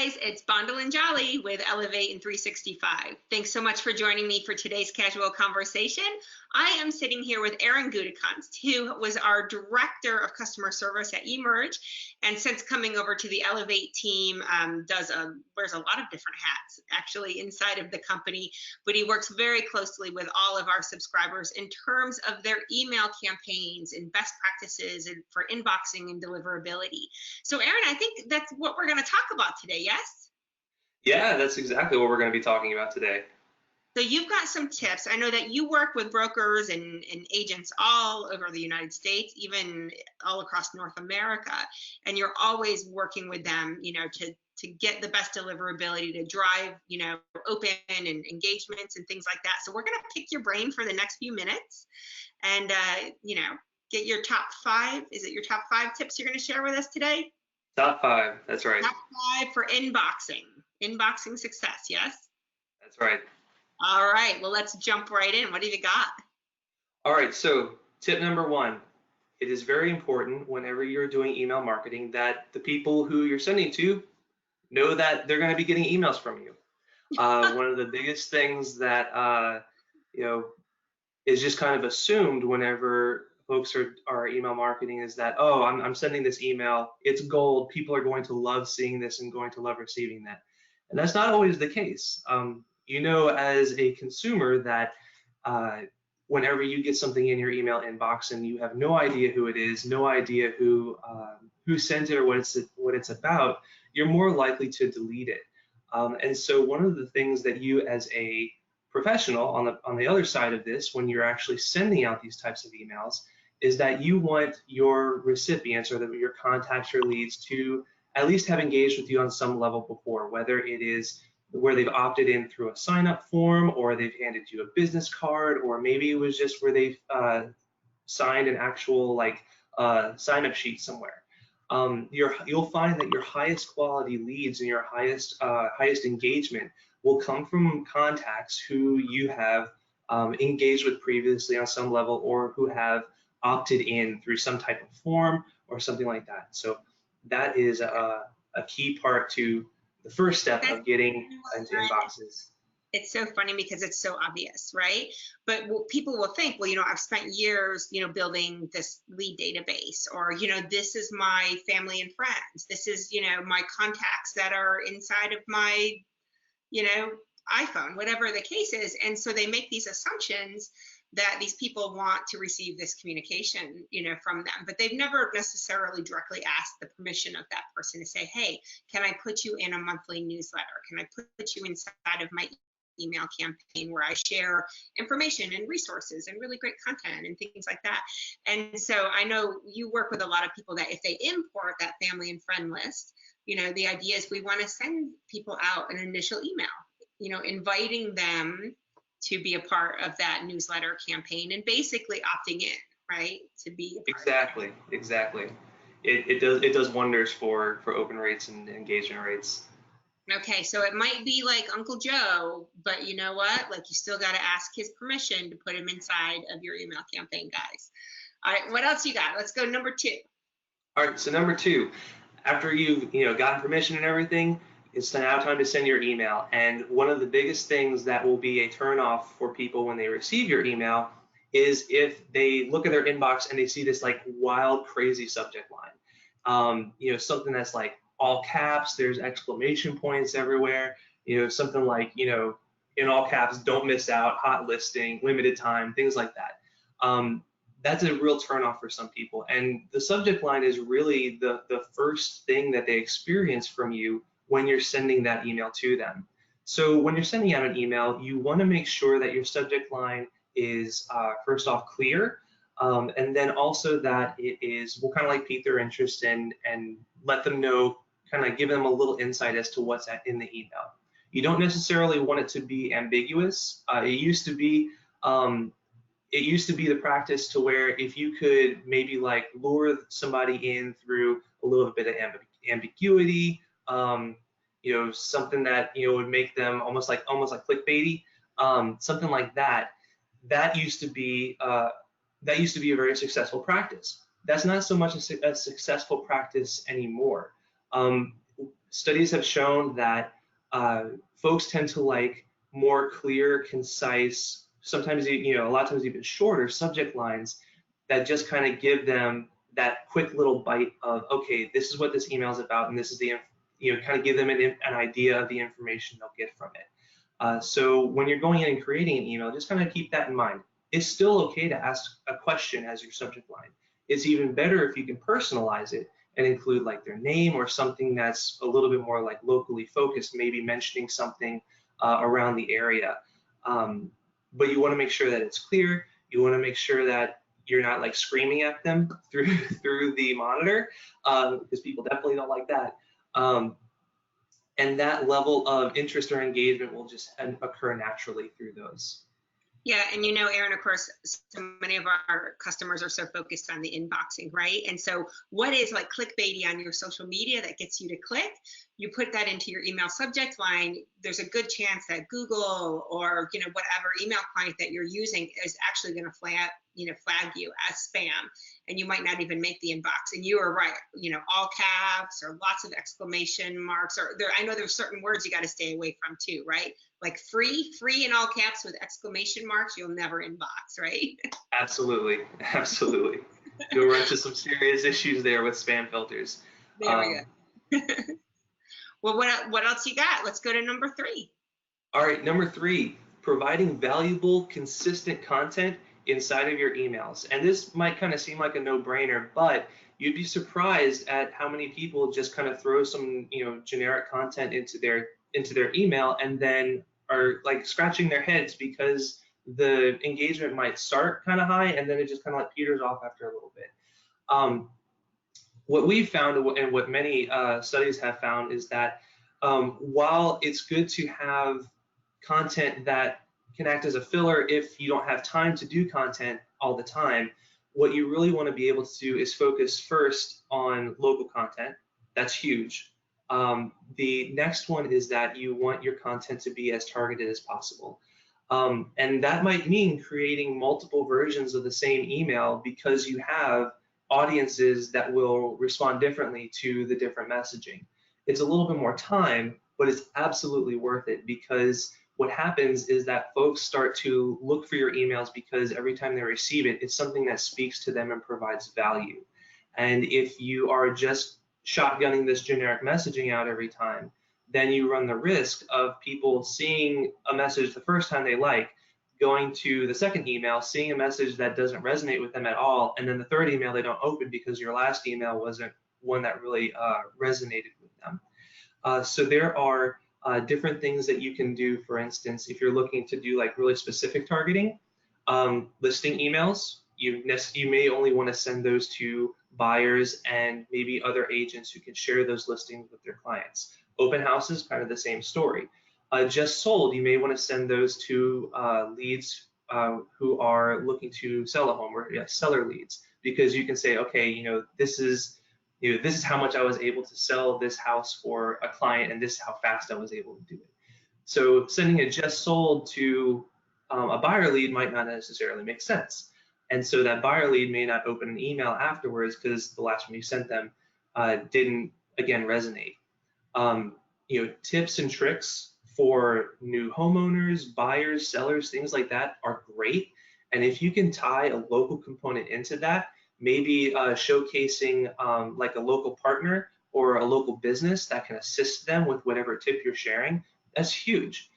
guys, it's Bondle and Jolly with Elevate in 365. Thanks so much for joining me for today's casual conversation. I am sitting here with Aaron Gutekunst, who was our Director of Customer Service at eMerge, and since coming over to the Elevate team, wears a lot of different hats actually inside of the company, but he works very closely with all of our subscribers in terms of their email campaigns and best practices and for inboxing and deliverability. So Aaron, I think that's what we're going to talk about today, yes? Yeah, that's exactly what we're going to be talking about today. So you've got some tips. I know that you work with brokers and agents all over the United States, even all across North America, and you're always working with them, to get the best deliverability, to drive, open and engagements and things like that. So we're going to pick your brain for the next few minutes and, get your top 5. Is it your top 5 tips you're going to share with us today? Top 5, that's right. Top 5 for inboxing success, yes? That's right. All right, well, let's jump right in. What have you got? All right, so tip number 1, it is very important whenever you're doing email marketing that the people who you're sending to know that they're going to be getting emails from you. One of the biggest things that, is just kind of assumed whenever folks are email marketing is that, oh, I'm sending this email, it's gold, people are going to love seeing this and going to love receiving that. And that's not always the case. As a consumer that whenever you get something in your email inbox and you have no idea who it is, no idea who sent it or what it's about, you're more likely to delete it. And so one of the things that you as a professional on the other side of this, when you're actually sending out these types of emails, is that you want your recipients or your contacts, your leads, to at least have engaged with you on some level before, whether it is where they've opted in through a sign-up form, or they've handed you a business card, or maybe it was just where they've signed an actual sign-up sheet somewhere. You'll find that your highest quality leads and your highest engagement will come from contacts who you have engaged with previously on some level, or who have opted in through some type of form or something like that. So that is a key part to the first step of getting into inboxes. It's so funny because it's so obvious, right? But people will think, well, I've spent years, building this lead database, or, this is my family and friends. This is, my contacts that are inside of my, iPhone, whatever the case is. And so they make these assumptions that these people want to receive this communication, from them, but they've never necessarily directly asked the permission of that person to say, hey, can I put you in a monthly newsletter? Can I put you inside of my email campaign where I share information and resources and really great content and things like that? And so I know you work with a lot of people that if they import that family and friend list, the idea is we want to send people out an initial email, inviting them to be a part of that newsletter campaign and basically opting in, right? To be a part. Exactly. It does wonders for open rates and engagement rates. Okay, so it might be like Uncle Joe, but you know what? You still got to ask his permission to put him inside of your email campaign, guys. All right, what else you got? Let's go number 2. All right, so number 2, after you've gotten permission and everything, it's now time to send your email. And one of the biggest things that will be a turnoff for people when they receive your email is if they look at their inbox and they see this wild, crazy subject line. Something that's like all caps, there's exclamation points everywhere, something like, in all caps, don't miss out, hot listing, limited time, things like that. That's a real turnoff for some people. And the subject line is really the first thing that they experience from you when you're sending that email to them. So when you're sending out an email, you want to make sure that your subject line is first off clear, and then also that it will kind of pique their interest and let them know, kind of give them a little insight as to what's in the email. You don't necessarily want it to be ambiguous. It used to be the practice to where if you could maybe lure somebody in through a little bit of ambiguity, something that would make them almost like clickbaity, something like that. That used to be a very successful practice. That's not so much a successful practice anymore. studies have shown that folks tend to like more clear, concise, sometimes a lot of times even shorter subject lines that just kind of give them that quick little bite of, okay, this is what this email is about, and this is the, kind of give them an idea of the information they'll get from it. So when you're going in and creating an email, just kind of keep that in mind. It's still okay to ask a question as your subject line. It's even better if you can personalize it and include like their name or something that's a little bit more like locally focused, maybe mentioning something around the area. But you want to make sure that it's clear. You want to make sure that you're not like screaming at them through the monitor, because people definitely don't like that. And that level of interest or engagement will just occur naturally through those. Yeah, and Aaron, of course, so many of our customers are so focused on the inboxing, right? And so what is like clickbaity on your social media that gets you to click? You put that into your email subject line, there's a good chance that Google or whatever email client that you're using is actually going to flag you as spam, and you might not even make the inbox. And you are right, all caps or lots of exclamation marks, or I know there's certain words you got to stay away from too, right? Like free in all caps with exclamation marks, you'll never inbox, right? Absolutely. You'll run into some serious issues there with spam filters. There we go. Well, what else you got? Let's go to number 3. All right, number 3, providing valuable, consistent content inside of your emails. And this might kind of seem like a no-brainer, but you'd be surprised at how many people just kind of throw some, generic content into their email and then are like scratching their heads because the engagement might start kind of high and then it just kind of like peters off after a little bit. What we've found and what many studies have found is that while it's good to have content that can act as a filler if you don't have time to do content all the time, what you really want to be able to do is focus first on local content. That's huge. The next one is that you want your content to be as targeted as possible. And that might mean creating multiple versions of the same email because you have audiences that will respond differently to the different messaging. It's a little bit more time, but it's absolutely worth it, because what happens is that folks start to look for your emails because every time they receive it, it's something that speaks to them and provides value. And if you are just shotgunning this generic messaging out every time, then you run the risk of people seeing a message the first time they like, going to the second email, seeing a message that doesn't resonate with them at all, and then the third email they don't open because your last email wasn't one that really resonated with them. So there are different things that you can do. For instance, if you're looking to do like really specific targeting, listing emails, you may only want to send those to buyers and maybe other agents who can share those listings with their clients. Open houses, kind of the same story. Just sold, you may want to send those to leads who are looking to sell a home, or seller leads, because you can say, okay, this is how much I was able to sell this house for a client, and this is how fast I was able to do it. So sending it just sold to a buyer lead might not necessarily make sense. And so that buyer lead may not open an email afterwards because the last one you sent them didn't, again, resonate. Tips and tricks for new homeowners, buyers, sellers, things like that are great. And if you can tie a local component into that, maybe showcasing like a local partner or a local business that can assist them with whatever tip you're sharing, that's huge.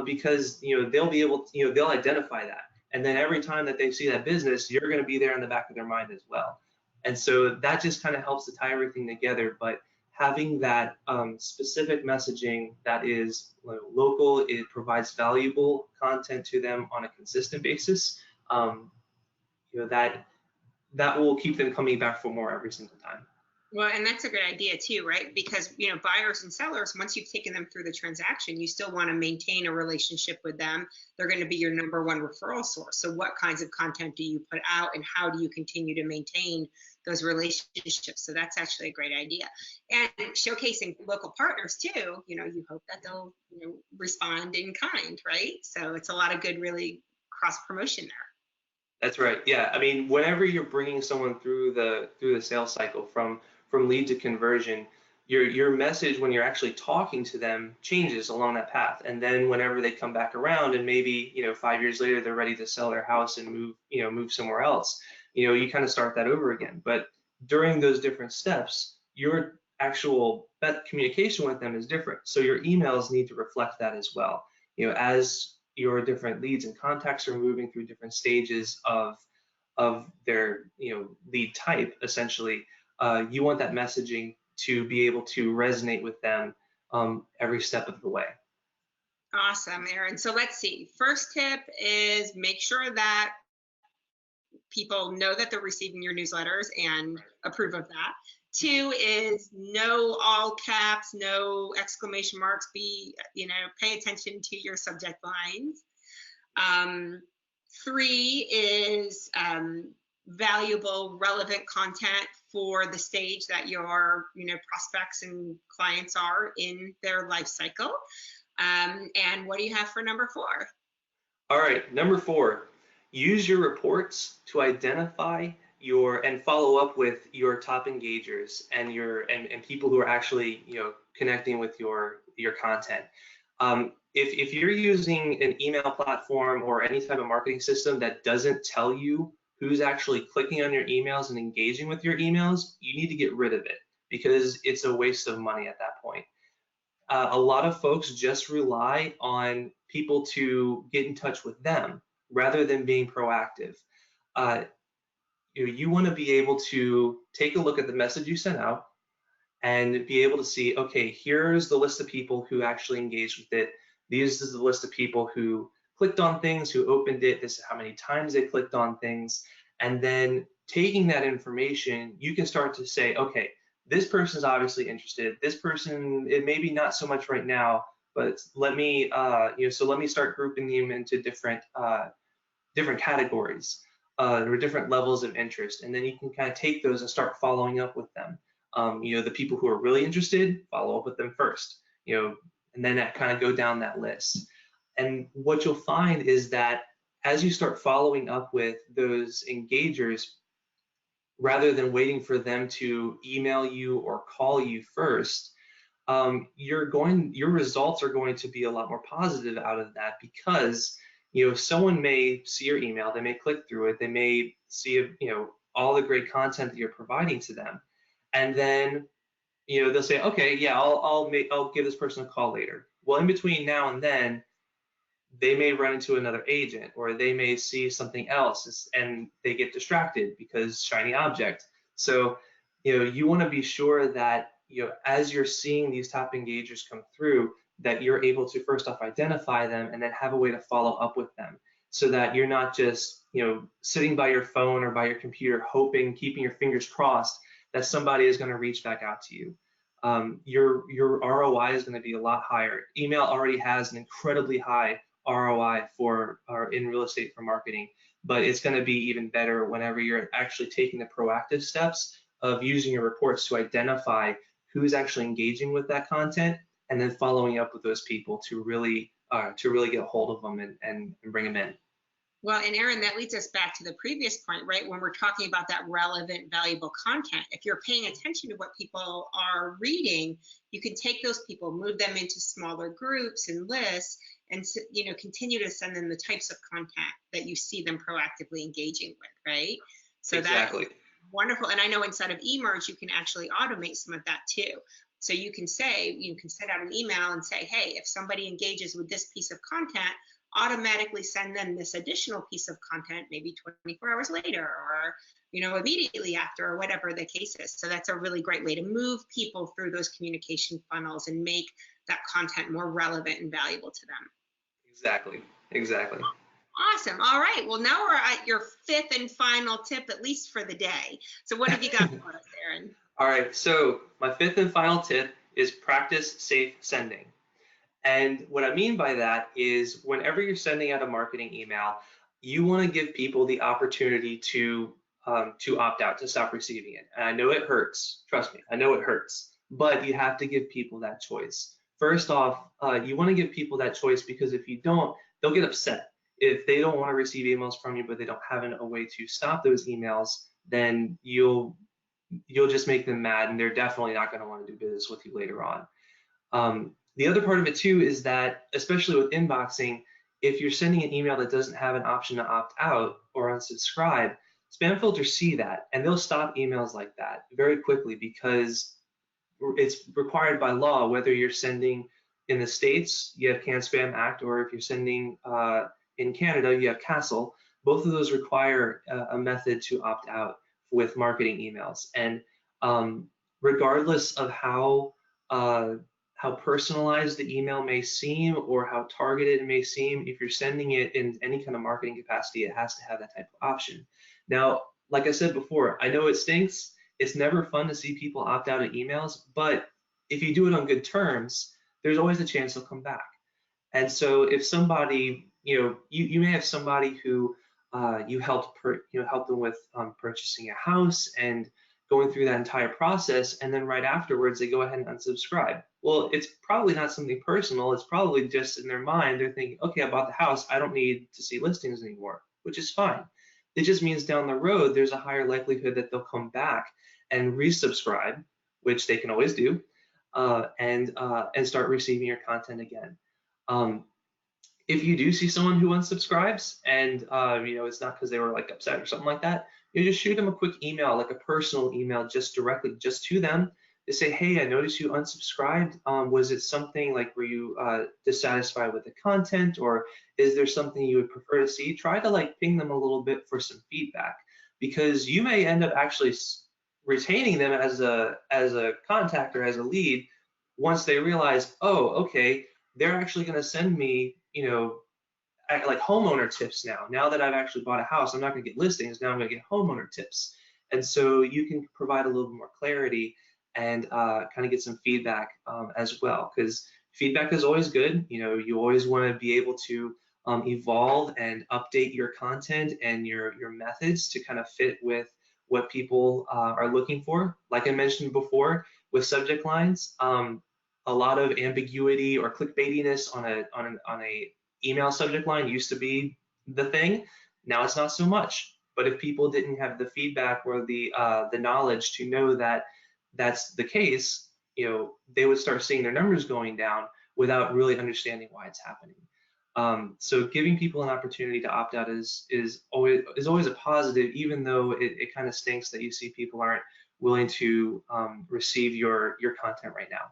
Because they'll be able to, they'll identify that. And then every time that they see that business, you're going to be there in the back of their mind as well. And so that just kind of helps to tie everything together. But having that specific messaging that is local, it provides valuable content to them on a consistent basis, that will keep them coming back for more every single time. Well, and that's a good idea too, right? Because, buyers and sellers, once you've taken them through the transaction, you still want to maintain a relationship with them. They're going to be your number one referral source. So what kinds of content do you put out, and how do you continue to maintain those relationships? So that's actually a great idea. And showcasing local partners too, you hope that they'll respond in kind, right? So it's a lot of good, really cross promotion there. That's right. Yeah. I mean, whenever you're bringing someone through the sales cycle from lead to conversion, your message when you're actually talking to them changes along that path. And then whenever they come back around and maybe, 5 years later they're ready to sell their house and move somewhere else, you kind of start that over again. But during those different steps, your actual communication with them is different. So your emails need to reflect that as well. As your different leads and contacts are moving through different stages of their lead type, essentially, you want that messaging to be able to resonate with them every step of the way. Awesome, Aaron. So let's see. First tip is make sure that people know that they're receiving your newsletters and approve of that. 2 is no all caps, no exclamation marks. Pay attention to your subject lines. 3 is valuable, relevant content for the stage that your prospects and clients are in their life cycle. And what do you have for number 4? All right, number 4, use your reports to identify and follow up with your top engagers and and people who are actually connecting with your content. If you're using an email platform or any type of marketing system that doesn't tell you who's actually clicking on your emails and engaging with your emails, you need to get rid of it, because it's a waste of money at that point. A lot of folks just rely on people to get in touch with them rather than being proactive. You want to be able to take a look at the message you sent out and be able to see, okay, here's the list of people who actually engaged with it. This is the list of people who clicked on things, who opened it. This is how many times they clicked on things. And then taking that information, you can start to say, okay, this person is obviously interested. This person, it may be not so much right now, but let me, so let me start grouping them into different categories or different levels of interest. And then you can kind of take those and start following up with them. The people who are really interested, follow up with them first, and then that kind of go down that list. And what you'll find is that as you start following up with those engagers, rather than waiting for them to email you or call you first, your results are going to be a lot more positive out of that, because someone may see your email, they may click through it, they may see all the great content that you're providing to them, and then they'll say, okay, yeah, I'll give this person a call later. Well, in between now and then, they may run into another agent, or they may see something else and they get distracted because shiny object. So you want to be sure that as you're seeing these top engagers come through, that you're able to first off identify them and then have a way to follow up with them, so that you're not just sitting by your phone or by your computer hoping, keeping your fingers crossed that somebody is going to reach back out to you. Your ROI is going to be a lot higher. Email already has an incredibly high ROI in real estate for marketing, but it's going to be even better whenever you're actually taking the proactive steps of using your reports to identify who's actually engaging with that content, and then following up with those people to really get a hold of them and bring them in. Well, and Aaron, that leads us back to the previous point, right? When we're talking about that relevant, valuable content, if you're paying attention to what people are reading, you can take those people, move them into smaller groups and lists, and continue to send them the types of content that you see them proactively engaging with, right? So exactly. That's wonderful. And I know inside of eMerge, you can actually automate some of that too. So you can send out an email and say, hey, if somebody engages with this piece of content, automatically send them this additional piece of content, maybe 24 hours later, or immediately after, or whatever the case is. So that's a really great way to move people through those communication funnels and make that content more relevant and valuable to them. Exactly. Awesome. All right. Well, now we're at your 5th and final tip, at least for the day. So what have you got for us, Aaron? All right. So my 5th and final tip is practice safe sending. And what I mean by that is, whenever you're sending out a marketing email, you want to give people the opportunity to opt out, to stop receiving it. And I know it hurts. Trust me, I know it hurts. But you have to give people that choice. First off, you want to give people that choice, because if you don't, they'll get upset. If they don't want to receive emails from you, but they don't have a way to stop those emails, then you'll you'll just make them mad, and they're definitely not going to want to do business with you later on. The other part of it too is that, especially with inboxing, if you're sending an email that doesn't have an option to opt out or unsubscribe, spam filters see that and they'll stop emails like that very quickly, because it's required by law. Whether you're sending in the States, you have Can-Spam Act, or if you're sending in Canada, you have CASL. Both of those require a method to opt out with marketing emails. And regardless of how personalized the email may seem or how targeted it may seem, if you're sending it in any kind of marketing capacity, it has to have that type of option. Now, like I said before, I know it stinks. It's never fun to see people opt out of emails, but if you do it on good terms, there's always a chance they'll come back. And so if somebody, you may have somebody who you help them with purchasing a house and going through that entire process, and then right afterwards they go ahead and unsubscribe. Well, it's probably not something personal. It's probably just in their mind, they're thinking, okay, I bought the house, I don't need to see listings anymore, which is fine. It just means down the road there's a higher likelihood that they'll come back and resubscribe, which they can always do, and start receiving your content again. If you do see someone who unsubscribes and it's not because they were like upset or something like that, you just shoot them a quick email, like a personal email, just directly to them, to say, hey, I noticed you unsubscribed. Was it something like, were you dissatisfied with the content, or is there something you would prefer to see? Try to like ping them a little bit for some feedback, because you may end up actually retaining them as a contact or as a lead once they realize, oh, okay, they're actually going to send me, like homeowner tips now. Now that I've actually bought a house, I'm not going to get listings. Now I'm going to get homeowner tips. And so you can provide a little bit more clarity and kind of get some feedback as well, because feedback is always good. You always want to be able to evolve and update your content and your methods to kind of fit with what people are looking for. Like I mentioned before, with subject lines, a lot of ambiguity or clickbaitiness on a email subject line used to be the thing. Now it's not so much. But if people didn't have the feedback or the knowledge to know that that's the case, they would start seeing their numbers going down without really understanding why it's happening. So giving people an opportunity to opt out is always a positive, even though it kind of stinks that you see people aren't willing to receive your content right now.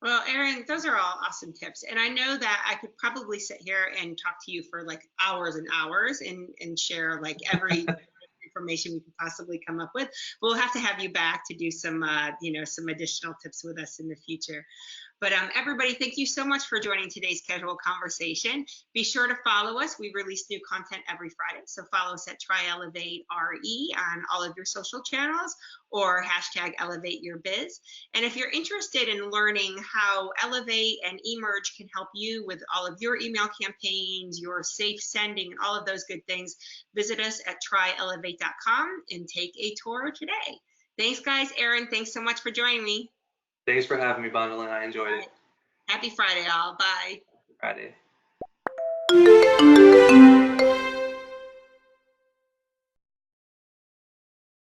Well, Aaron, those are all awesome tips. And I know that I could probably sit here and talk to you for like hours and hours and share like every information we could possibly come up with. But we'll have to have you back to do some, some additional tips with us in the future. But everybody, thank you so much for joining today's casual conversation. Be sure to follow us. We release new content every Friday. So follow us at TryElevateRE on all of your social channels, or #ElevateYourBiz. And if you're interested in learning how Elevate and eMerge can help you with all of your email campaigns, your safe sending, and all of those good things, visit us at tryelevate.com and take a tour today. Thanks, guys. Aaron, thanks so much for joining me. Thanks for having me, Bondalyn. I enjoyed it. Happy Friday, all. Bye. Friday.